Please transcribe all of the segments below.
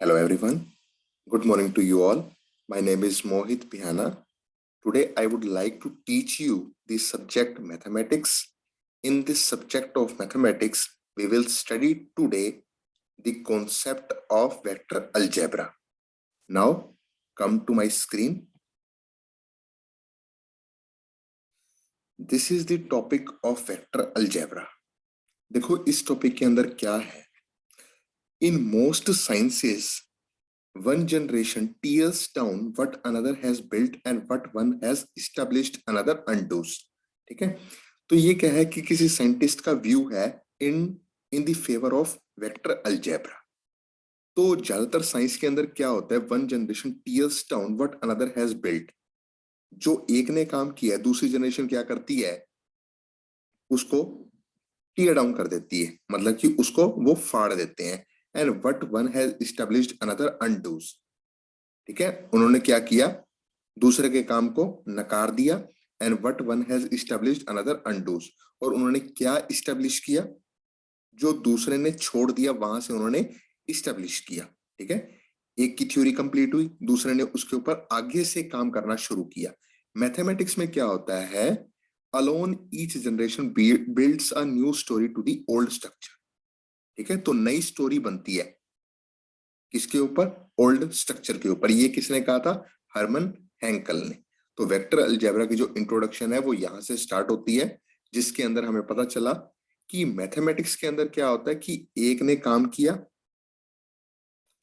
Hello everyone. Good morning to you all. My name is Mohit Bihana. Today I would like to teach you the subject mathematics. In this subject of mathematics, we will study today the concept of vector algebra. Now come to my screen. This is the topic of vector algebra. देखो इस topic के अंदर क्या है. In most sciences, one generation tears down what another has built and what one has established another undoes. ठीक है, तो ये क्या है कि किसी साइंटिस्ट का व्यू है in the favour of vector algebra. तो ज्यादातर साइंस के अंदर क्या होता है, one generation tears down what another has built. जो एक ने काम किया दूसरी जनरेशन क्या करती है, उसको टीयर डाउन कर देती है, मतलब कि उसको वो फाड़ देते हैं. And what one has established another undoes. ठीक है, उन्होंने क्या किया, दूसरे के काम को नकार दिया. And what one has established another undoes. और उन्होंने क्या एस्टैब्लिश किया, जो दूसरे ने छोड़ दिया वहां से उन्होंने एस्टैब्लिश किया. ठीक है, एक की थ्योरी कंप्लीट हुई, दूसरे ने उसके ऊपर आगे से काम करना शुरू किया. मैथमेटिक्स में क्या होता है, alone each generation builds a new story to the old structure. ठीक है, तो नई स्टोरी बनती है किसके ऊपर, ओल्ड स्ट्रक्चर के ऊपर. ये किसने कहा था, हरमन हेंकल ने. तो वेक्टर अलजेब्रा की जो इंट्रोडक्शन है वो यहां से स्टार्ट होती है, जिसके अंदर हमें पता चला कि मैथमेटिक्स के अंदर क्या होता है कि एक ने काम किया.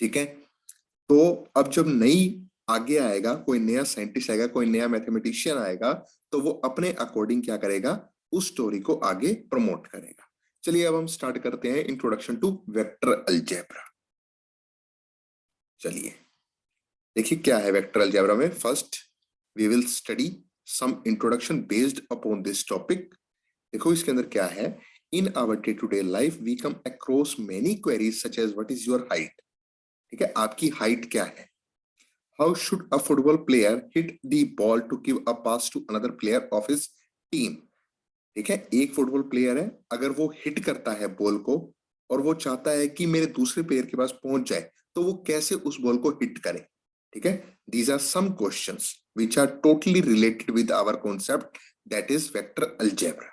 ठीक है, तो अब जब नई आगे आएगा, कोई नया साइंटिस्ट आएगा, कोई नया मैथमेटिशियन आएगा, तो वो अपने अकॉर्डिंग क्या करेगा, उस स्टोरी को आगे प्रमोट करेगा. चलिए अब हम स्टार्ट करते हैं इंट्रोडक्शन टू वेक्टर अलजेब्रा. चलिए देखिए क्या है वेक्टर अलजेब्रा में. First we will study some introduction based upon this topic. देखो इसके अंदर क्या है, in our day to day life we come across many queries such as what is your height. ठीक है, आपकी हाइट क्या है. How should a football player hit the ball to give a pass to another player of his team. ठीक है, एक football player है, अगर वो हिट करता है बॉल को और वो चाहता है कि मेरे दूसरे प्लेयर के पास पहुंच जाए, तो वो कैसे उस बॉल को हिट करे. ठीक है, these are some questions which are totally related with our concept that is vector algebra.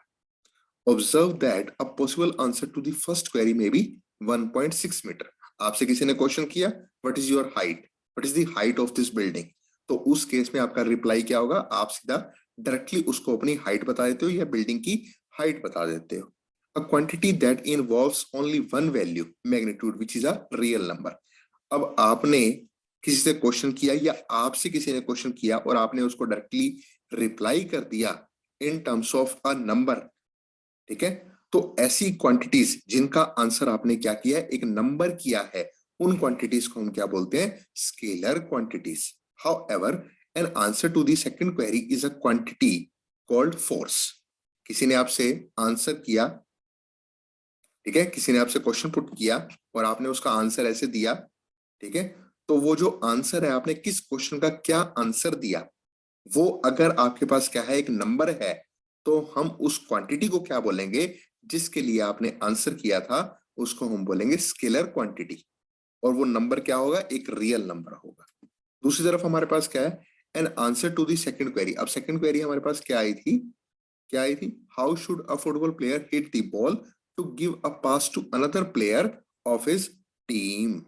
Observe that a possible answer to the first query may be 1.6 metre. आपसे किसी ने क्वेश्चन किया what is your height, what is the height of this building, तो उस case में आपका reply क्या होगा, आप सीधा डायरेक्टली उसको अपनी हाइट बता देते हो या बिल्डिंग की हाइट बता देते हो. A quantity that involves only one value magnitude which is a real number. अब आपने किसी से क्वेश्चन किया या आपसे किसी ने क्वेश्चन किया और आपने उसको डायरेक्टली रिप्लाई कर दिया in terms of a number. ठीक है, तो ऐसी क्वांटिटीज जिनका आंसर आपने क्या किया है, एक नंबर किया है, उन क्वांटिटीज को हम क्या बोलते हैं, scalar quantities. However an answer to the second query is a quantity called force. किसी ने आपसे आंसर किया, ठीक है, किसी ने आपसे क्वेश्चन पुट किया और आपने उसका आंसर ऐसे दिया. ठीक है, तो वो जो आंसर है, आपने किस क्वेश्चन का क्या आंसर दिया, वो अगर आपके पास क्या है, एक नंबर है, तो हम उस क्वांटिटी को क्या बोलेंगे, जिसके लिए आपने आंसर किया था, उसको हम बोलेंगे स्केलर क्वांटिटी. और वो नंबर क्या होगा, एक रियल नंबर होगा. दूसरी तरफ हमारे पास क्या है, an answer to the second query. अब सेकंड क्वेरी हमारे पास क्या आई थी, क्या आई थी, how should a football player hit the ball to give a pass to another player of his team.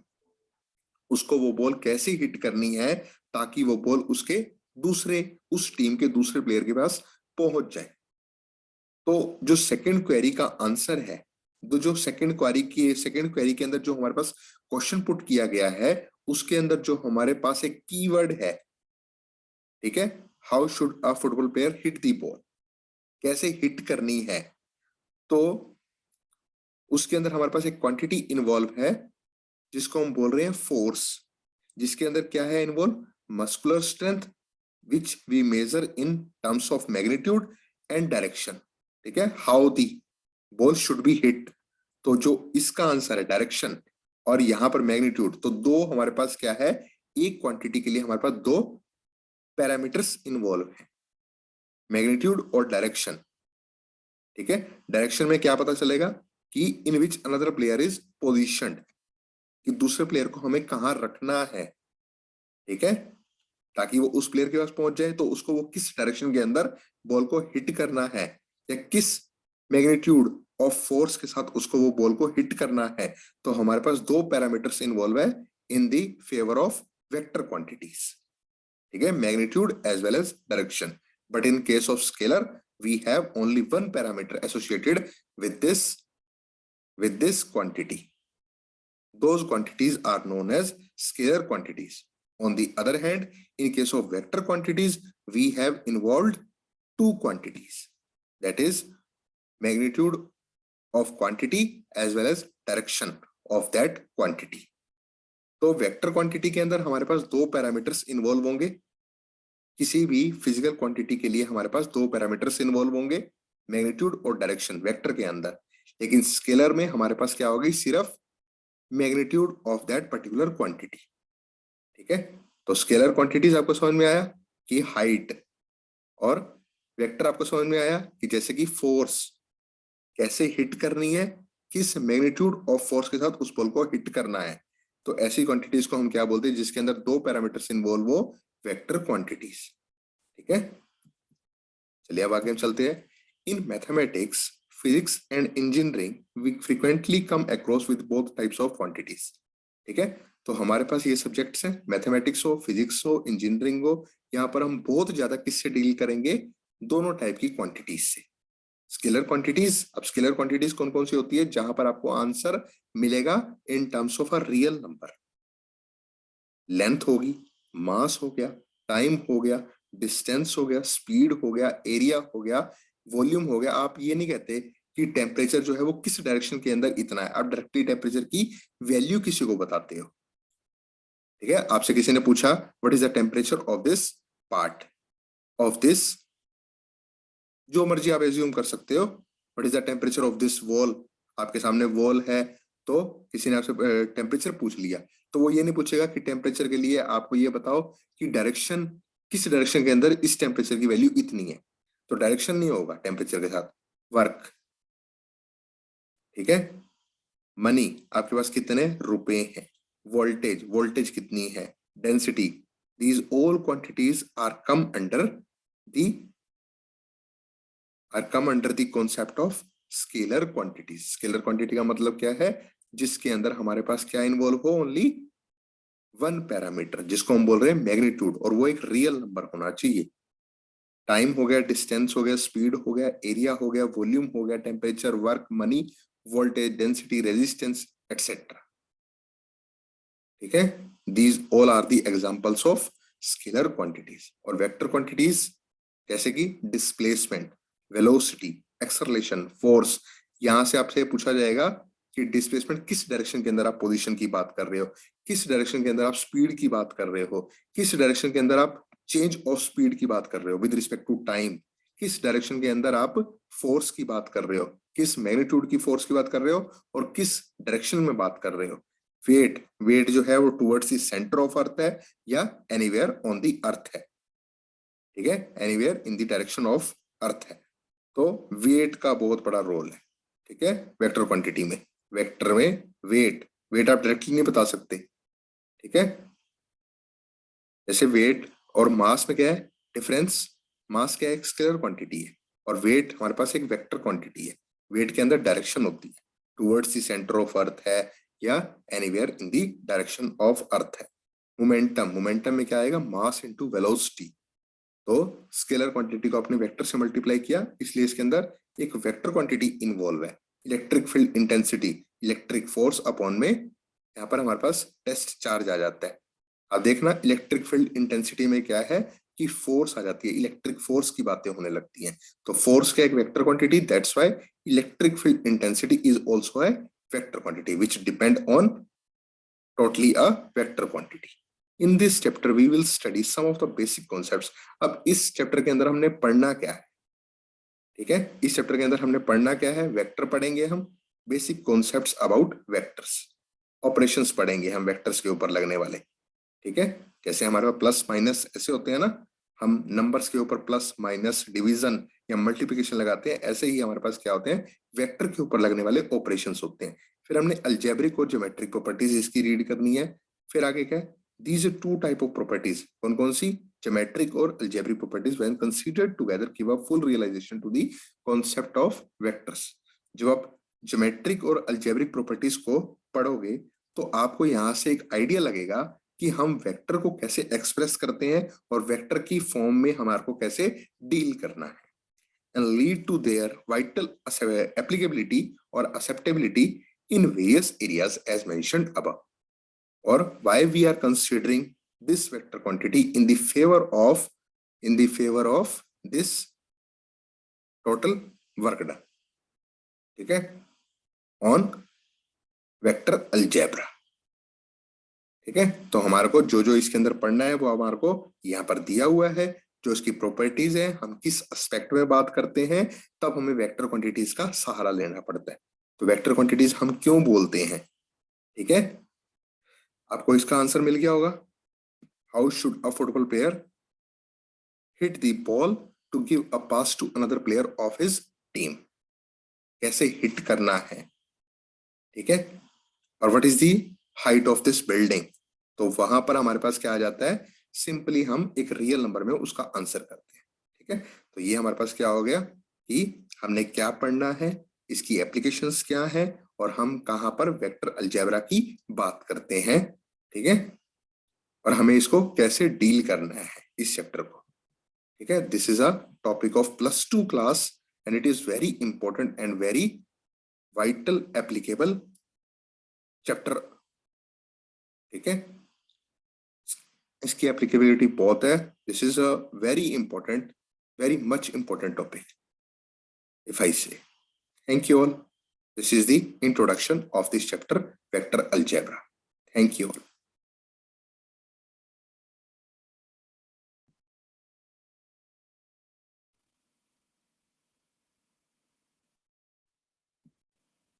उसको वो बॉल कैसे हिट करनी है ताकि वो बॉल उसके दूसरे, उस टीम के दूसरे प्लेयर के पास पहुंच जाए. तो जो सेकंड क्वेरी का आंसर है, तो जो सेकंड क्वेरी के अंदर जो हमारे पास क्वेश्चन पुट किया गया है, उसके अंदर जो हमारे पास एक कीवर्ड है, ठीक है, how should a football player hit the ball, कैसे हिट करनी है, तो उसके अंदर हमारे पास एक क्वांटिटी इन्वॉल्व है जिसको हम बोल रहे हैं फोर्स. जिसके अंदर क्या है involve, muscular strength which we measure in terms of magnitude and direction. ठीक है, how the ball should be hit. तो जो इसका आंसर है डायरेक्शन और यहां पर मैग्नीट्यूड, तो दो हमारे पास क्या है, एक क्वांटिटी के लिए हमारे पास दो पैरामीटर्स इन्वॉल्व है, मैग्नीट्यूड और डायरेक्शन. ठीक है, डायरेक्शन में क्या पता चलेगा कि इन विच अनदर प्लेयर इज पोजिशनड, कि दूसरे प्लेयर को हमें कहाँ रखना है, ठीक है, ताकि वो उस प्लेयर के पास पहुंच जाए, तो उसको वो किस डायरेक्शन के अंदर बॉल को हिट करना है या किस मैग्नीट्यूड ऑफ फोर्स के साथ उसको वो बॉल को हिट करना है। तो हमारे पास दो पैरामीटर्स इन्वॉल्व है in the favour of vector quantities, ठीक है, magnitude as well as direction. But in case of scalar we have only one parameter associated with this quantity. Those quantities are known as scalar quantities. On the other hand, in case of vector quantities, we have involved two quantities, that is magnitude of quantity as well as direction of that quantity. तो vector quantity के अंदर हमारे पास दो parameters involve होंगे। किसी भी physical quantity के लिए हमारे पास दो पैरामीटर्स इन्वॉल्व होंगे, मैग्नीट्यूड और डायरेक्शन वेक्टर के अंदर। लेकिन स्केलर में हमारे पास क्या होगी, सिर्फ magnitude of that particular quantity, ठीक है। तो स्केलर क्वांटिटीज आपको समझ में आया कि हाइट, और वेक्टर आपको समझ में आया कि जैसे कि फोर्स कैसे हिट करनी है, किस मैग्नीट्यूड ऑफ फोर्स के साथ उस बॉल को हिट करना है। तो ऐसी क्वांटिटीज को हम क्या बोलते हैं, जिसके अंदर दो पैरामीटर्स इन्वॉल्व हो, वेक्टर क्वांटिटीज, ठीक है। चलिए अब आगे हम चलते हैं। In mathematics, physics and engineering we frequently come across with both types of quantities, ठीक है। तो हमारे पास ये सब्जेक्ट्स हैं, मैथमेटिक्स हो, फिजिक्स हो, इंजीनियरिंग हो, यहाँ पर हम बहुत ज्यादा किससे डील करेंगे, दोनों टाइप की क्वांटिटीज से। स्केलर क्वांटिटीज, अब स्केलर क्वांटिटीज कौन कौन सी होती है, जहां पर आपको आंसर मिलेगा in terms of a real number. Length होगी, मास हो गया, टाइम हो गया, डिस्टेंस हो गया, स्पीड हो गया, एरिया हो गया, वॉल्यूम हो गया। आप ये नहीं कहते कि टेम्परेचर जो है वो किस डायरेक्शन के अंदर इतना है, आप डायरेक्टली टेम्परेचर की वैल्यू किसी को बताते हो, ठीक है। आपसे किसी ने पूछा what is the temperature of this part of this, जो मर्जी आप एज्यूम कर सकते हो, what is the temperature of this wall, आपके सामने वॉल है, तो किसी ने आपसे टेम्परेचर पूछ लिया, तो वो ये नहीं पूछेगा कि टेम्परेचर के लिए आपको ये बताओ कि डायरेक्शन, किस डायरेक्शन के अंदर इस टेम्परेचर की वैल्यू इतनी है, तो डायरेक्शन नहीं होगा टेम्परेचर के साथ, वर्क, ठीक है। मनी, आपके पास कितने रुपए हैं, वोल्टेज, वोल्टेज कितनी है, density, these all quantities are come under the concept of scalar quantities. Scalar quantity का मतलब क्या है, जिसके अंदर हमारे पास क्या इन्वॉल्व हो, ओनली वन पैरामीटर, जिसको हम बोल रहे हैं मैग्नीट्यूड, और वो एक रियल नंबर होना चाहिए। टाइम हो गया, डिस्टेंस हो गया, स्पीड हो गया, एरिया हो गया, वॉल्यूम हो गया, temperature, work, money, voltage, density, resistance etcetera, ठीक है। These all are the examples of scalar quantities. और वेक्टर क्वांटिटीज जैसे कि डिस्प्लेसमेंट, वेलोसिटी, एक्सेलरेशन, फोर्स, यहां से आपसे पूछा जाएगा कि डिस्प्लेसमेंट किस डायरेक्शन के अंदर आप पोजीशन की बात कर रहे हो, किस डायरेक्शन के अंदर आप स्पीड की बात कर रहे हो, किस डायरेक्शन के अंदर आप चेंज ऑफ स्पीड की बात कर रहे हो विद रिस्पेक्ट टू टाइम, किस डायरेक्शन के अंदर आप फोर्स की बात कर रहे हो, किस मैग्नीट्यूड की फोर्स की बात कर रहे हो, और किस डायरेक्शन में बात कर रहे हो। वेट, वेट जो है वो towards the centre of earth है या एनीवेयर ऑन द अर्थ है, ठीक है, anywhere in the direction of earth है। तो वेट का बहुत बड़ा रोल है, ठीक है, वेक्टर क्वांटिटी में। वेक्टर में वेट, वेट आप डायरेक्टली नहीं बता सकते, ठीक है। जैसे वेट और मास में क्या है डिफरेंस, मास क्या है, एक स्केलर क्वांटिटी है, और वेट हमारे पास एक वेक्टर क्वांटिटी है। वेट के अंदर डायरेक्शन होती है, towards the centre of earth है या anywhere in the direction of earth है। मोमेंटम, मोमेंटम में क्या आएगा, मास इनटू वेलोसिटी। तो स्केलर क्वांटिटी को आपने वेक्टर से मल्टीप्लाई किया, इसलिए इसके अंदर एक वेक्टर क्वांटिटी इन्वॉल्व है। Electric field intensity, electric force upon में यहाँ पर हमारे पास टेस्ट चार्ज आ जाता है। अब देखना इलेक्ट्रिक फील्ड इंटेंसिटी में क्या है कि फोर्स आ जाती है, इलेक्ट्रिक फोर्स की बातें होने लगती हैं। तो फोर्स का एक vector quantity, that's why electric field intensity is also a vector quantity which depend on totally a vector quantity. In this chapter we will study some of the basic concepts. अब इस chapter के अंदर हमने पढ़ना क्या है, ठीक है, इस चैप्टर के अंदर हमने पढ़ना क्या है, वेक्टर पढ़ेंगे हम, basic concepts about vectors, operations पढ़ेंगे हम वेक्टर्स के ऊपर लगने वाले, ठीक है। जैसे हमारे पास प्लस माइनस ऐसे होते हैं ना, हम नंबर्स के ऊपर प्लस माइनस डिवीजन या मल्टीप्लिकेशन लगाते हैं, ऐसे ही हमारे पास क्या होते हैं, वेक्टर के ऊपर लगने वाले ऑपरेशंस होते हैं। फिर हमने अलजेब्रिक और ज्योमेट्रिक प्रॉपर्टीज इसकी रीड करनी है। फिर आगे क्या है, these are two type of properties, कौन कौन सी, ज्योमेट्रिक और algebraic properties when considered together give a full realisation to the concept of vectors. जब आप ज्योमेट्रिक और अलजेब्रिक प्रॉपर्टीज को पढ़ोगे तो आपको यहाँ से एक आइडिया लगेगा कि हम वेक्टर को कैसे एक्सप्रेस करते हैं और वेक्टर की फॉर्म में हमारे को कैसे डील करना है, and lead to their vital applicability or acceptability in various areas as mentioned above, or why we are considering this vector quantity in the favor of this total work done, ठीक है, on vector algebra. ठीक है, तो हमारे को जो जो इसके अंदर पढ़ना है वो हमारे को यहाँ पर दिया हुआ है, जो इसकी प्रॉपर्टीज है, हम किस एस्पेक्ट में बात करते हैं, तब हमें वेक्टर क्वांटिटीज का सहारा लेना पड़ता है। तो वेक्टर क्वांटिटीज हम क्यों बोलते हैं, ठीक है, आपको इसका आंसर मिल गया होगा। How should a football player hit the ball to give a pass to another player of his team, कैसे हिट करना है, ठीक है, और what is the height of this building. तो वहां पर हमारे पास क्या आ जाता है, सिंपली हम एक रियल नंबर में उसका आंसर करते हैं। ठीक है, तो ये हमारे पास क्या हो गया कि हमने क्या पढ़ना है, इसकी एप्लीकेशंस क्या है, और हम कहां पर वेक्टर अलजेब्रा की बात करते हैं। ठीक है, और हमें इसको कैसे डील करना है इस चैप्टर को। ठीक है, this is a topic of +2 class and it is very important and very vital applicable chapter. ठीक है, इसकी एप्लीकेबिलिटी बहुत है। This is a very important, very much important topic if I say. Thank you all, this is the introduction of this chapter vector algebra. Thank you all.